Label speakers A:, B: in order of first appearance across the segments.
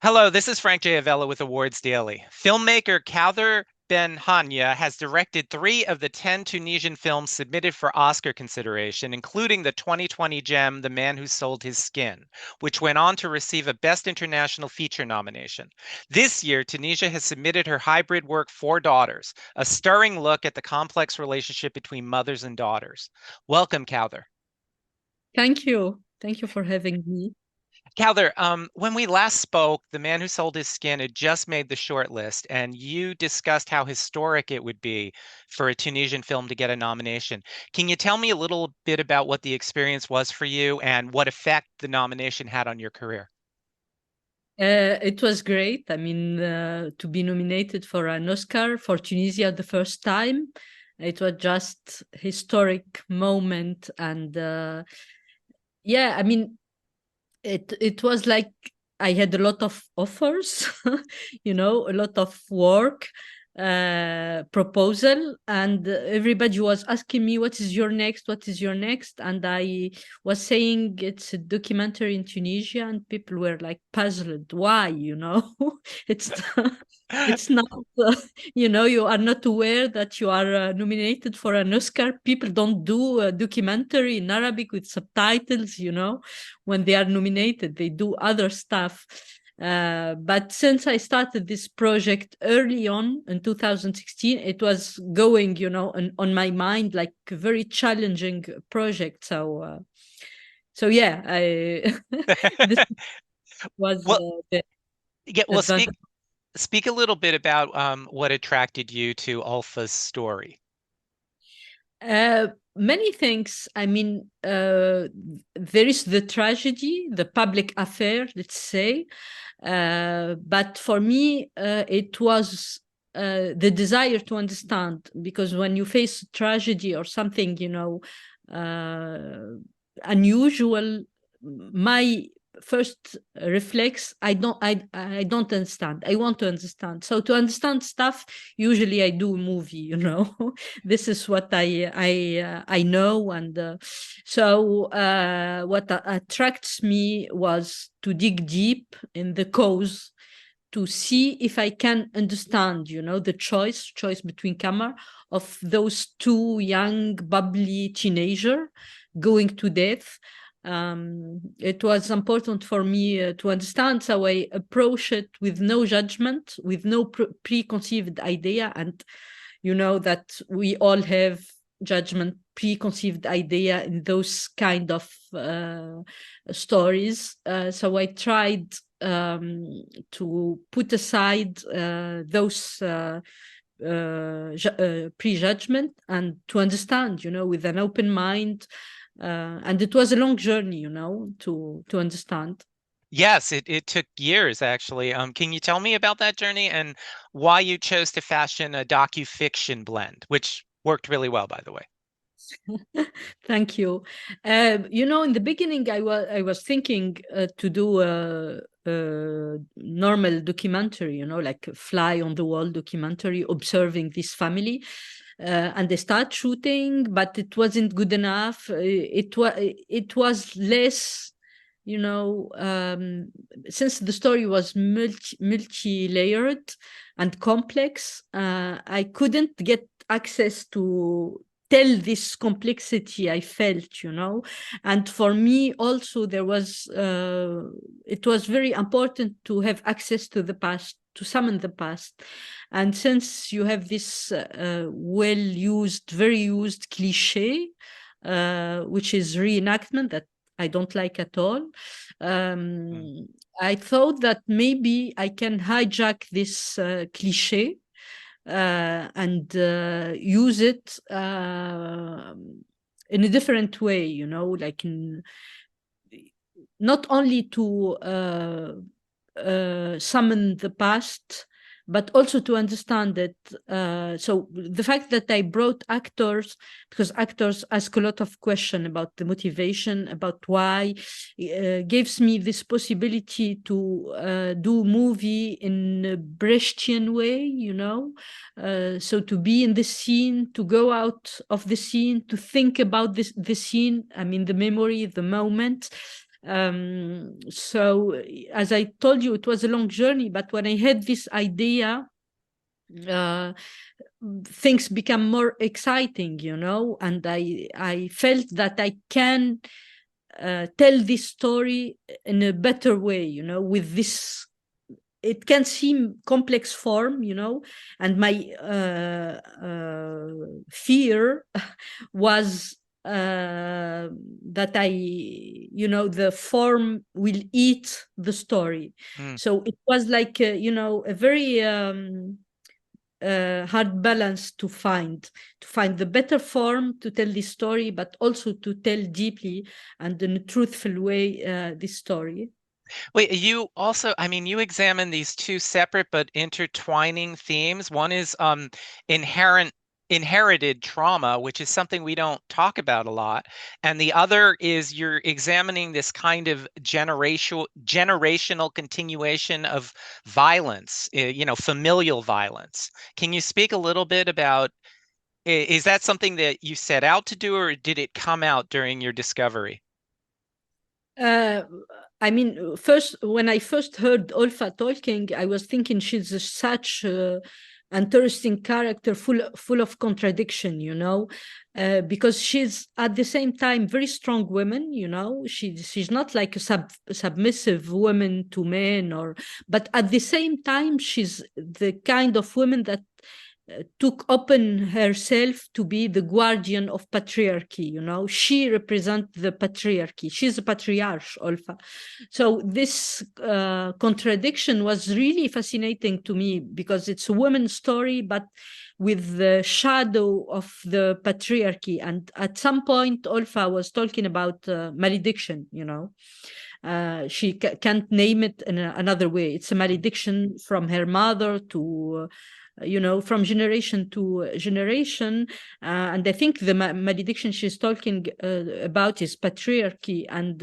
A: Hello, this is Frank J. Avella with Awards Daily. Filmmaker Kaouther Ben Hania has directed 3 of the 10 Tunisian films submitted for Oscar consideration, including the 2020 gem The Man Who Sold His Skin, which went on to receive a Best International Feature nomination. This year, Tunisia has submitted her hybrid work Four Daughters, a stirring look at the complex relationship between mothers and daughters. Welcome, Kaouther.
B: Thank you. Thank you for having me.
A: Calder, when we last spoke, The Man Who Sold His Skin had just made the short list, and you discussed how historic it would be for a Tunisian film to get a nomination. Can you tell me a little bit about what the experience was for you and what effect the nomination had on your career?
B: It was great. I mean, to be nominated for an Oscar for Tunisia the first time, it was just historic moment. And yeah, I mean, it was like I had a lot of offers, a lot of work, proposal, and everybody was asking me, what is your next? What is your next? And I was saying it's a documentary in Tunisia, and people were like puzzled. Why? It's it's not, you are not aware that you are nominated for an Oscar. People don't do a documentary in Arabic with subtitles, when they are nominated. They do other stuff. But since I started this project early on in 2016, it was going, on my mind, like a very challenging project. So yeah, this was
A: Well,
B: the
A: yeah, well, speak
B: advantage.
A: speak a little bit about what attracted you to Olfa's story.
B: Many things. I mean, there is the tragedy, the public affair, let's say. But for me, it was the desire to understand, because when you face tragedy or something, uh, unusual, my first reflex, I don't understand. I want to understand. So to understand stuff, usually I do a movie. This is what I know. And what attracts me was to dig deep in the cause, to see if I can understand, the choice between camera of those two young, bubbly teenager going to death. It was important for me to understand, so I approach it with no judgment, with no preconceived idea. And that we all have judgment, preconceived idea in those kind of stories. So I tried to put aside those prejudgment, and to understand, with an open mind. And it was a long journey, to understand.
A: Yes, it took years actually. Can you tell me about that journey and why you chose to fashion a docu-fiction blend, which worked really well, by the way?
B: Thank you. In the beginning, I was thinking to do a normal documentary, like a fly on the wall documentary, observing this family. And they start shooting, but it wasn't good enough. It was less, since the story was multi-layered and complex. I couldn't get access to tell this complexity I felt, and for me also it was very important to have access to the past, to summon the past. And since you have this well used, very used cliche, which is reenactment, that I don't like at all.
A: Mm.
B: I thought that maybe I can hijack this cliche and use it in a different way, like not only to summon the past, but also to understand it. So the fact that I brought actors, because actors ask a lot of questions about the motivation, about why, gives me this possibility to do movie in a Brechtian way, so to be in the scene, to go out of the scene, to think about the scene, I mean, the memory, the moment. So as I told you, it was a long journey, but when I had this idea, things become more exciting, and I felt that I can tell this story in a better way, with this. It can seem complex form, and my fear was that the form will eat the story.
A: Mm.
B: So it was like, a very hard balance to find the better form to tell this story, but also to tell deeply and in a truthful way this story.
A: Wait, you also, I mean, you examine these two separate but intertwining themes. One is inherited trauma, which is something we don't talk about a lot. And the other is you're examining this kind of generational continuation of violence, familial violence. Can you speak a little bit about, is that something that you set out to do, or did it come out during your discovery?
B: I mean, first, when I first heard Olfa talking, I was thinking she's such interesting character, full of contradiction, because she's at the same time very strong woman, she's not like a submissive woman to men, but at the same time she's the kind of woman that took upon herself to be the guardian of patriarchy. She represents the patriarchy. She's a patriarch, Olfa. So this contradiction was really fascinating to me, because it's a woman's story, but with the shadow of the patriarchy. And at some point, Olfa was talking about malediction, she can't name it in another way. It's a malediction from her mother to from generation to generation. And I think the malediction she's talking about is patriarchy. And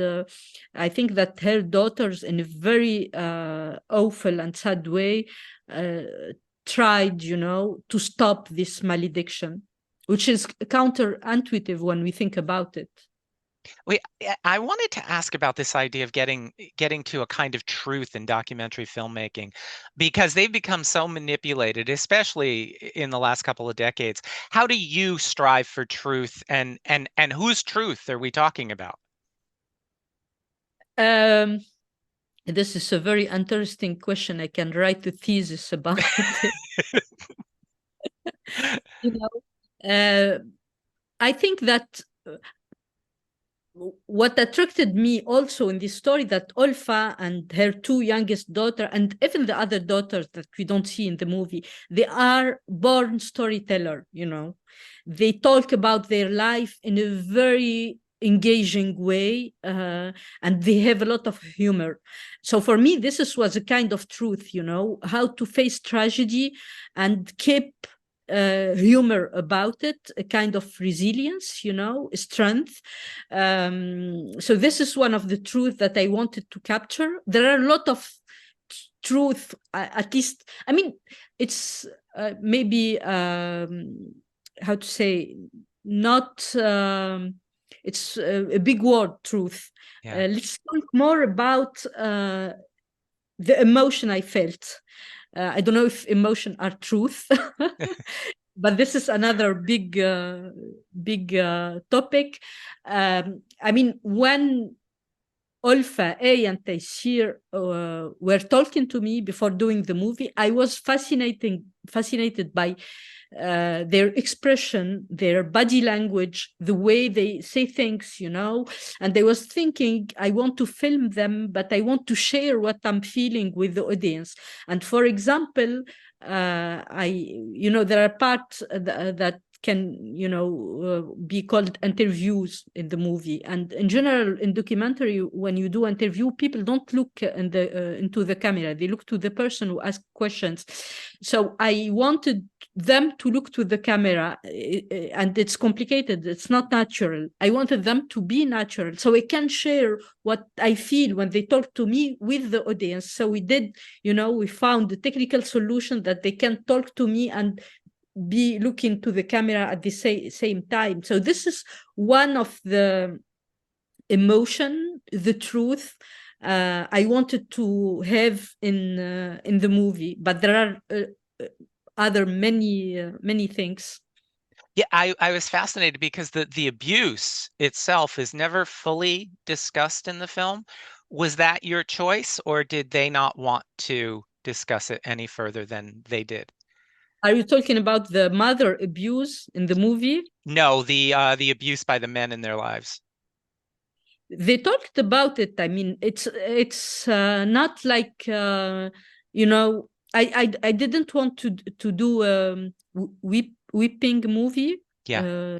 B: I think that her daughters, in a very awful and sad way, tried, to stop this malediction, which is counterintuitive when we think about it.
A: I wanted to ask about this idea of getting to a kind of truth in documentary filmmaking, because they've become so manipulated, especially in the last couple of decades. How do you strive for truth, and whose truth are we talking about?
B: This is a very interesting question. I can write a thesis about it. I think that what attracted me also in this story, that Olfa and her two youngest daughters, and even the other daughters that we don't see in the movie, they are born storyteller. They talk about their life in a very engaging way, and they have a lot of humor. So for me, this was a kind of truth, how to face tragedy and keep humor about it, a kind of resilience, strength. So this is one of the truths that I wanted to capture. There are a lot of truth, at least, I mean, it's maybe, how to say, not, it's a big word, truth.
A: Yeah.
B: Let's talk more about the emotion I felt. I don't know if emotion are truth, but this is another big topic. I mean, when Olfa A and Taysir were talking to me before doing the movie, I was fascinated by their expression, their body language, the way they say things, and I was thinking, I want to film them, but I want to share what I'm feeling with the audience. And for example, there are parts that can be called interviews in the movie. And in general, in documentary, when you do interview, people don't look into the camera, they look to the person who asks questions. So I wanted them to look to the camera, and it's complicated, it's not natural. I wanted them to be natural, so I can share what I feel when they talk to me with the audience. So we did, we found a technical solution that they can talk to me and be looking to the camera at the same time. So this is one of the emotion, the truth I wanted to have in the movie, but there are other many things.
A: Yeah, I was fascinated because the abuse itself is never fully discussed in the film. Was that your choice, or did they not want to discuss it any further than they did?
B: Are you talking about the mother abuse in the movie?
A: No, the abuse by the men in their lives.
B: They talked about it. I mean, it's not like you know. I didn't want to do weeping movie.
A: Yeah.
B: Uh,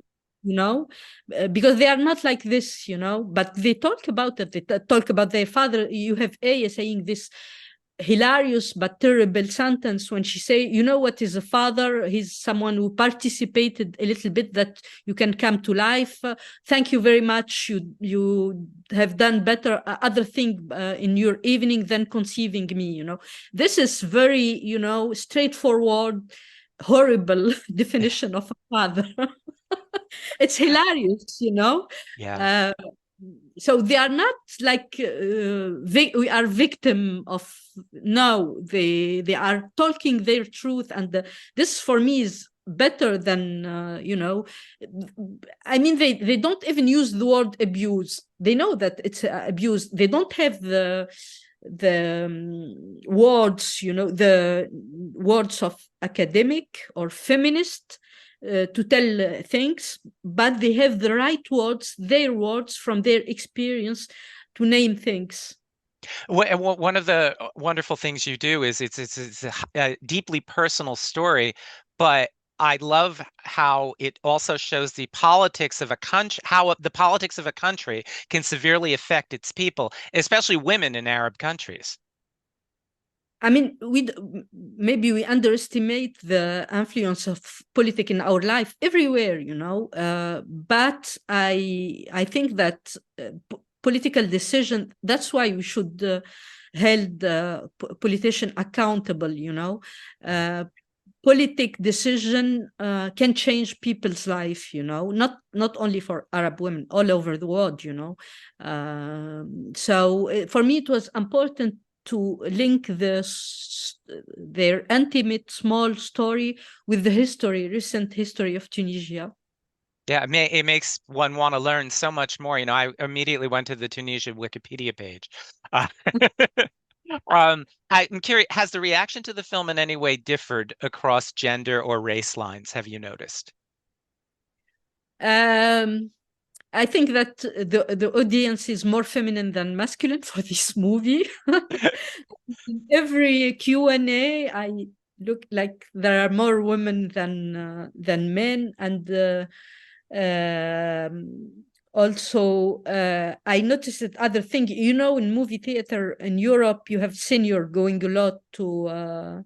B: because they are not like this. But they talk about it. They talk about their father. You have A saying this hilarious but terrible sentence when she say, what is a father? He's someone who participated a little bit that you can come to life. Thank you very much. You have done better other thing in your evening than conceiving me. This is very straightforward, horrible definition of a father. It's hilarious.
A: Yeah.
B: uh, so they are not like we are victim of. No, they are talking their truth, and this for me is better than I mean, they don't even use the word abuse. They know that it's abuse. They don't have the words, the words of academic or feminist to tell things, but they have the right words, their words from their experience to name things.
A: One of the wonderful things you do is it's a deeply personal story, but I love how it also shows the politics of a country, how the politics of a country can severely affect its people, especially women in Arab countries.
B: I mean, maybe we underestimate the influence of politics in our life everywhere, but I think that political decision. That's why we should hold politician accountable. Politic decision can change people's life. Not only for Arab women, all over the world. So for me, it was important to link their intimate small story with the recent history of Tunisia.
A: Yeah, it makes one want to learn so much more. I immediately went to the Tunisia Wikipedia page. Uh, I'm curious, has the reaction to the film in any way differed across gender or race lines? Have you noticed?
B: Um, I think that the audience is more feminine than masculine for this movie. In every Q&A, I look like there are more women than men, and also I noticed that other thing. In movie theater in Europe, you have senior going a lot to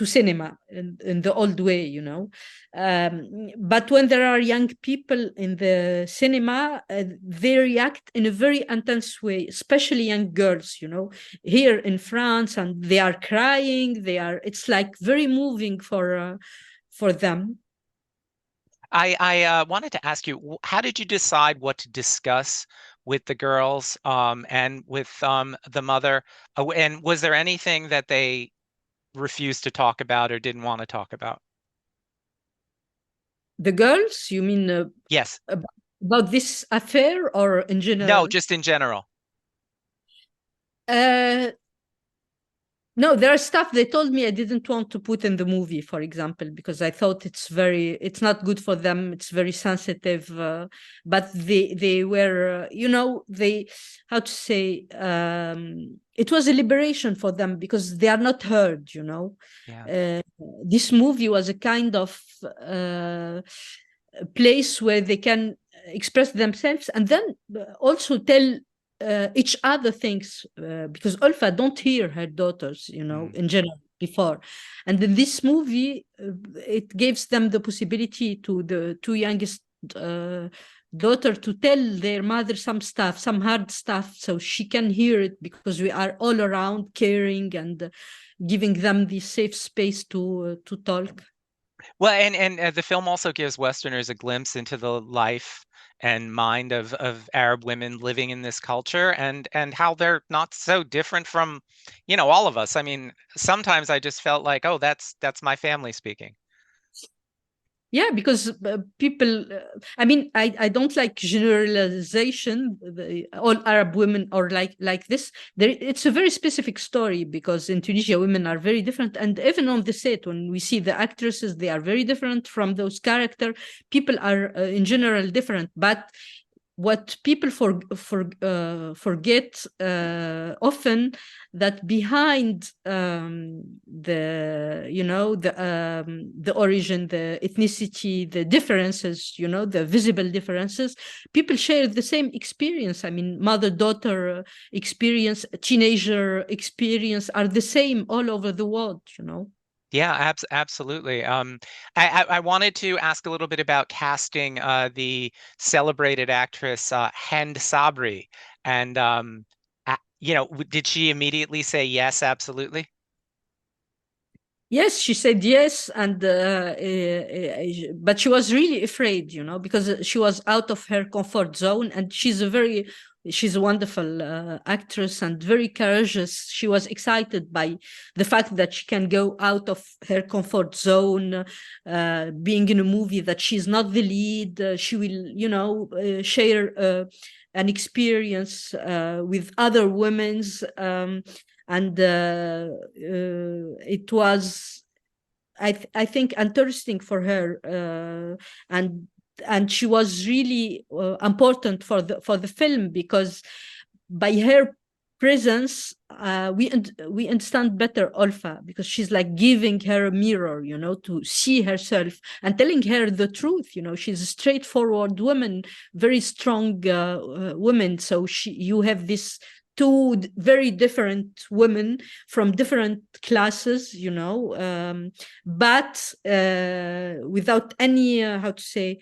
B: cinema in the old way, but when there are young people in the cinema, they react in a very intense way, especially young girls, here in France, and they are crying. It's like very moving for them.
A: I wanted to ask you, how did you decide what to discuss with the girls and with the mother? And was there anything that they refused to talk about or didn't want to talk about?
B: The girls, you mean
A: Yes.
B: about this affair or in
A: No,
B: general?
A: just in general.
B: Uh, No, there are stuff they told me I didn't want to put in the movie, for example, because I thought it's not good for them. It's very sensitive. But they were, how to say, it was a liberation for them because they are not heard.
A: Yeah.
B: This movie was a kind of place where they can express themselves and then also tell each other things, because Olfa don't hear her daughters,
A: Mm.
B: in general before. And in this movie, it gives them the possibility to the two youngest daughter to tell their mother some stuff, some hard stuff, so she can hear it, because we are all around caring and giving them the safe space to talk.
A: Well, and the film also gives Westerners a glimpse into the life and mind of Arab women living in this culture, and how they're not so different from, all of us. I mean, sometimes I just felt like, oh, that's my family speaking.
B: Yeah, because people, I mean, I don't like generalization. All Arab women are like this. It's a very specific story, because in Tunisia, women are very different. And even on the set, when we see the actresses, they are very different from those characters. People are in general different. But what people forget often, that behind the origin, the ethnicity, the differences, the visible differences, people share the same experience. I mean, mother-daughter experience, teenager experience are the same all over the world.
A: Yeah, absolutely. I wanted to ask a little bit about casting the celebrated actress Hend Sabri, and did she immediately say yes? Absolutely.
B: Yes, she said yes, and but she was really afraid, because she was out of her comfort zone, and she's a wonderful actress and very courageous. She was excited by the fact that she can go out of her comfort zone, being in a movie that she's not the lead. She will, share an experience with other women's. And it was, I think, interesting for her, and she was really important for the film, because by her presence, we understand better Olfa, because she's like giving her a mirror, to see herself and telling her the truth. She's a straightforward woman, very strong woman. So you have this two very different women from different classes, but without any, how to say,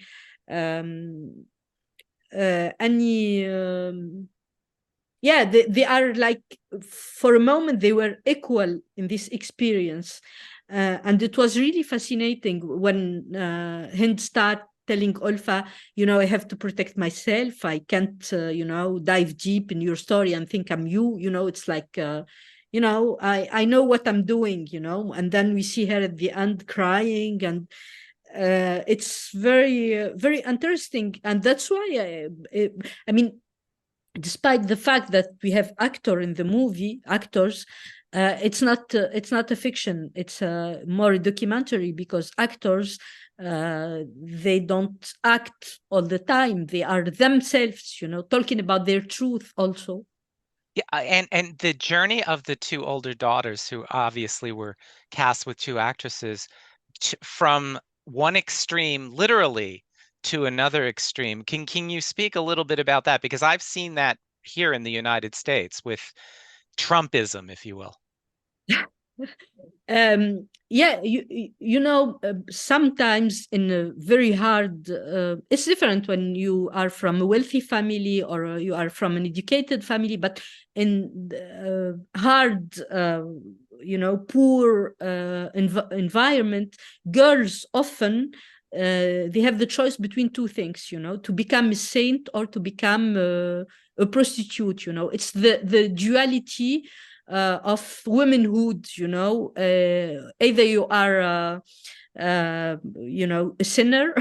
B: any, yeah, they are like, for a moment, they were equal in this experience. And it was really fascinating when Hind started telling Olfa, I have to protect myself. I can't, dive deep in your story and think I'm you. It's like, I know what I'm doing, and then we see her at the end crying, and it's very, very interesting. And that's why, I mean, despite the fact that we have actors, it's not a fiction. It's more a documentary, because actors, they don't act all the time. They are themselves, talking about their truth also.
A: Yeah, and the journey of the two older daughters, who obviously were cast with two actresses, from one extreme, literally, to another extreme. Can you speak a little bit about that? Because I've seen that here in the United States with Trumpism, if you will.
B: Yeah, sometimes in a very hard, it's different when you are from a wealthy family or you are from an educated family, but in hard, poor environment, girls often, they have the choice between two things, to become a saint or to become a prostitute. It's the duality of womanhood. Either you are a sinner,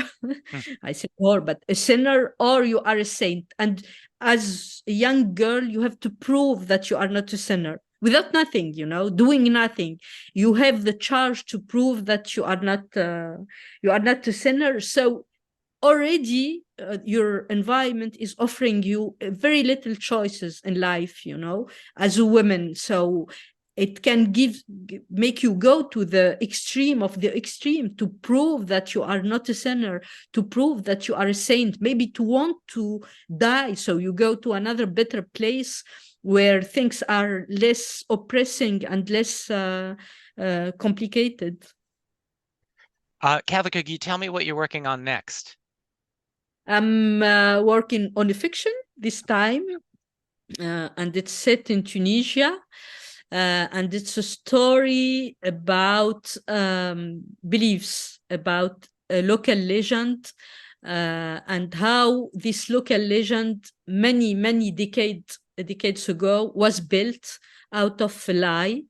B: I say or, but a sinner, or you are a saint. And as a young girl, you have to prove that you are not a sinner without nothing, doing nothing. You have the charge to prove that you are not a sinner. So already your environment is offering you very little choices in life, as a woman. So it can make you go to the extreme of the extreme to prove that you are not a sinner, to prove that you are a saint, maybe to want to die. So you go to another better place where things are less oppressing and less complicated.
A: Kaouther, could you tell me what you're working on next?
B: I'm working on a fiction this time, and it's set in Tunisia. And it's a story about beliefs, about a local legend and how this local legend many decades ago was built out of a lie.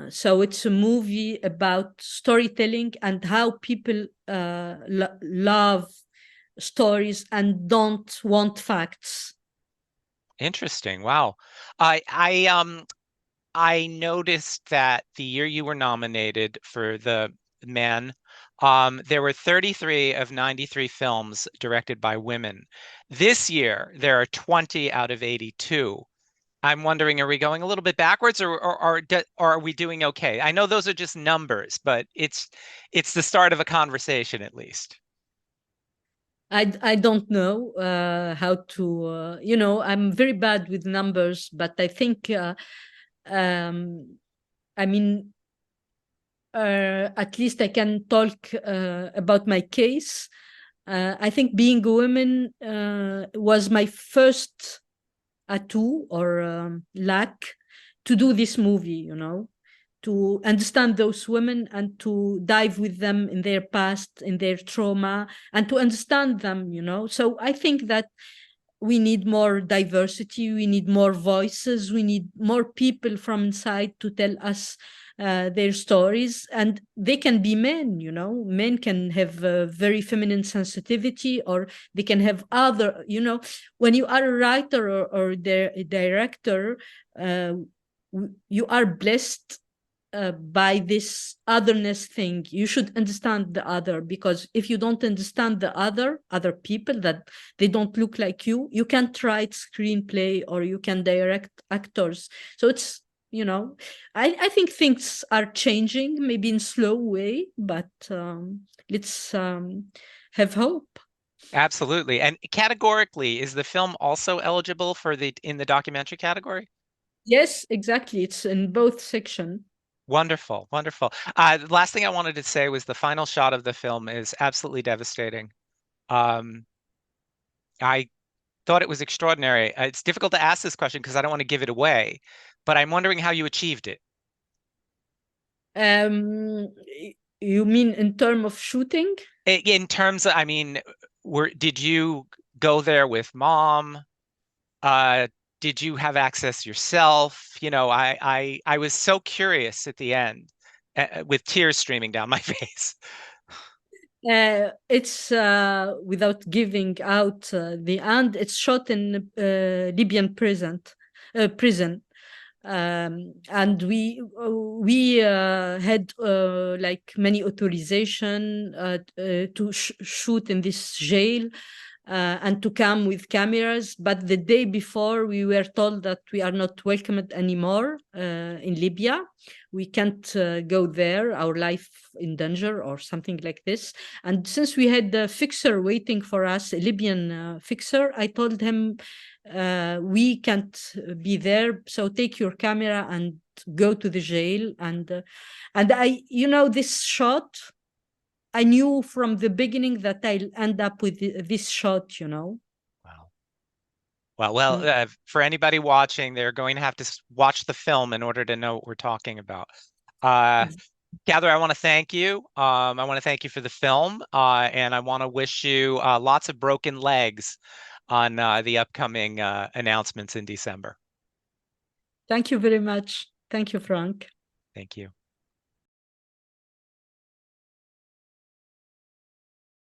B: So it's a movie about storytelling and how people love stories and don't want facts.
A: Interesting. Wow. I noticed that the year you were nominated for the men, there were 33 of 93 films directed by women. This year, there are 20 out of 82. I'm wondering, are we going a little bit backwards, or are we doing okay? I know those are just numbers, but it's the start of a conversation at least.
B: I don't know how to, I'm very bad with numbers, but I think, um, I mean, at least I can talk about my case. I think being a woman was my first atu or lack to do this movie, to understand those women and to dive with them in their past, in their trauma, and to understand them, So I think that we need more diversity, we need more voices, we need more people from inside to tell us their stories. And they can be men, men can have a very feminine sensitivity, or they can have other, when you are a writer or a director, you are blessed by this otherness thing. You should understand the other, because if you don't understand the other people, that they don't look like you can't write screenplay or you can direct actors. So it's, I think things are changing, maybe in slow way, but let's have hope.
A: Absolutely. And categorically, is the film also eligible for in the documentary category?
B: Yes, exactly, it's in both section.
A: Wonderful, wonderful. The last thing I wanted to say was the final shot of the film is absolutely devastating. Um, I thought it was extraordinary. It's difficult to ask this question because I don't want to give it away, but I'm wondering how you achieved it.
B: um you mean in term of shooting?
A: In terms of, I mean, did you go there with mom? Uh, did you have access yourself? I was so curious at the end, with tears streaming down my face.
B: It's without giving out the end. It's shot in Libyan prison, and we had like many authorization to shoot in this jail. And to come with cameras, but the day before we were told that we are not welcomed anymore in Libya. We can't go there, our life in danger or something like this. And since we had the fixer waiting for us, a Libyan fixer, I told him, we can't be there, so take your camera and go to the jail. And I, this shot, I knew from the beginning that I'll end up with this shot.
A: Wow. Well,
B: Mm.
A: for anybody watching, they're going to have to watch the film in order to know what we're talking about. Uh, Kaouther, I want to thank you. I want to thank you for the film, and I want to wish you lots of broken legs on the upcoming announcements in December.
B: Thank you very much. Thank you, Frank.
A: Thank you.